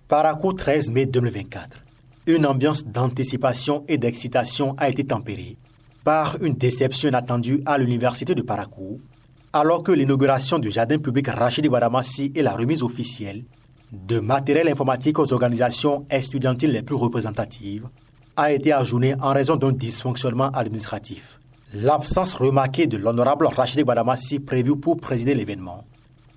Parakou, 13 mai 2024. Une ambiance d'anticipation et d'excitation a été tempérée par une déception inattendue à l'université de Parakou, alors que l'inauguration du jardin public Rachidi Badamassi et la remise officielle de matériel informatique aux organisations estudiantiles les plus représentatives a été ajournée en raison d'un dysfonctionnement administratif. L'absence remarquée de l'honorable Rachidi Badamassi prévu pour présider l'événement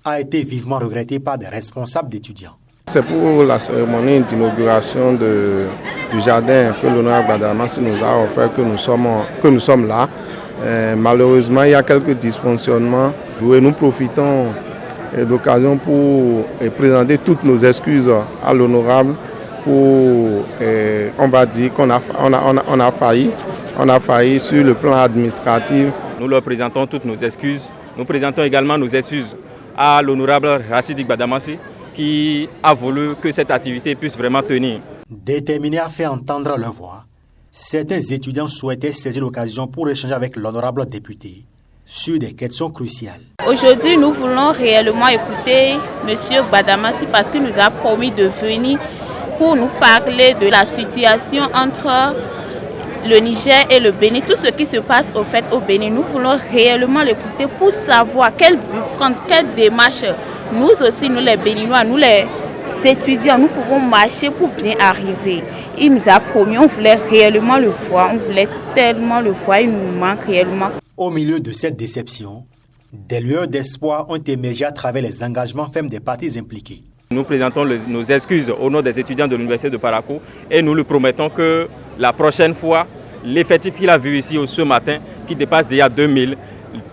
a été vivement regrettée par des responsables d'étudiants. C'est pour la cérémonie d'inauguration du jardin que l'honorable Badamassi nous a offert que nous sommes là. Malheureusement, il y a quelques dysfonctionnements. Nous profitons de l'occasion pour présenter toutes nos excuses à l'honorable pour, on va dire qu'on a failli sur le plan administratif. Nous leur présentons toutes nos excuses. Nous présentons également nos excuses à l'honorable Rachidi Badamassi qui a voulu que cette activité puisse vraiment tenir. Déterminés à faire entendre leur voix, certains étudiants souhaitaient saisir l'occasion pour échanger avec l'honorable député sur des questions cruciales. Aujourd'hui, nous voulons réellement écouter M. Badamassi parce qu'il nous a promis de venir pour nous parler de la situation entre le Niger et le Bénin, tout ce qui se passe au Bénin. Nous voulons réellement l'écouter pour savoir quel but prendre, quelle démarche. Nous aussi, nous les Béninois, nous les étudiants, nous pouvons marcher pour bien arriver. Il nous a promis, on voulait réellement le voir, on voulait tellement le voir, il nous manque réellement. Au milieu de cette déception, des lueurs d'espoir ont émergé à travers les engagements fermes des parties impliquées. Nous présentons nos excuses au nom des étudiants de l'université de Parakou et nous lui promettons que la prochaine fois, l'effectif qu'il a vu ici ce matin, qui dépasse déjà 2000,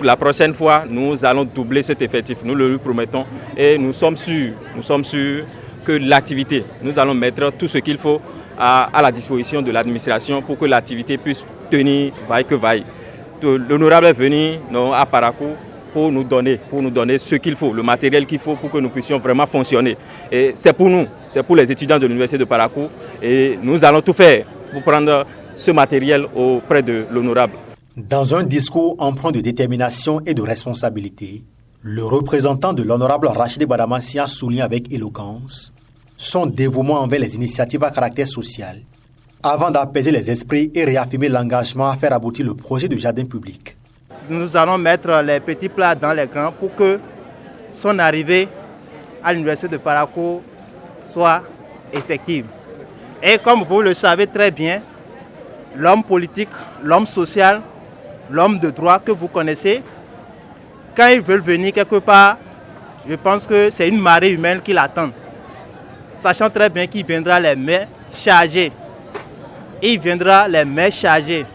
la prochaine fois, nous allons doubler cet effectif. Nous le lui promettons et nous sommes sûrs que l'activité, nous allons mettre tout ce qu'il faut à la disposition de l'administration pour que l'activité puisse tenir vaille que vaille. L'honorable est venu à Parakou pour nous donner ce qu'il faut, le matériel qu'il faut pour que nous puissions vraiment fonctionner. Et c'est pour nous, c'est pour les étudiants de l'université de Parakou et nous allons tout faire pour prendre ce matériel auprès de l'honorable. Dans un discours empreint de détermination et de responsabilité, le représentant de l'honorable Rachidi Badamassi a souligné avec éloquence son dévouement envers les initiatives à caractère social, avant d'apaiser les esprits et réaffirmer l'engagement à faire aboutir le projet de jardin public. Nous allons mettre les petits plats dans les grands pour que son arrivée à l'université de Parakou soit effective. Et comme vous le savez très bien, l'homme politique, l'homme social, l'homme de droit que vous connaissez, quand ils veulent venir quelque part, je pense que c'est une marée humaine qui l'attend. Sachant très bien qu'il viendra les mains chargées. Il viendra les mains chargées.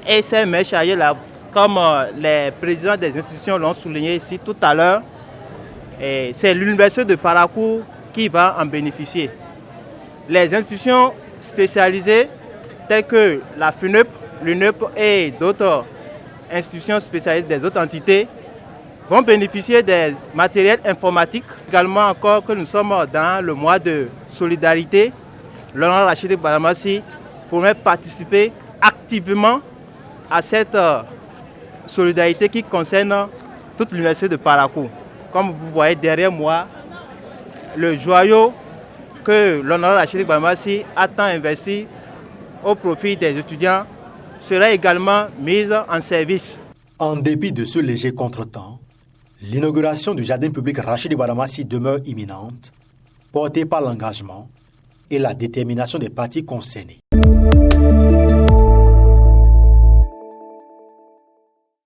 Et ces mains chargées-là, comme les présidents des institutions l'ont souligné ici tout à l'heure, c'est l'université de Parakou qui va en bénéficier. Les institutions spécialisées telles que la FUNEP, l'UNEP et d'autres institutions spécialisées des autres entités vont bénéficier des matériels informatiques. Également encore que nous sommes dans le mois de solidarité, l'honorable Rachidi Badamassi pourrait participer activement à cette solidarité qui concerne toute l'université de Parakou. Comme vous voyez derrière moi, le joyau que l'honorable Rachidi Badamassi a tant investi au profit des étudiants sera également mise en service. En dépit de ce léger contretemps, l'inauguration du jardin public Rachidi Badamassi demeure imminente, portée par l'engagement et la détermination des parties concernées.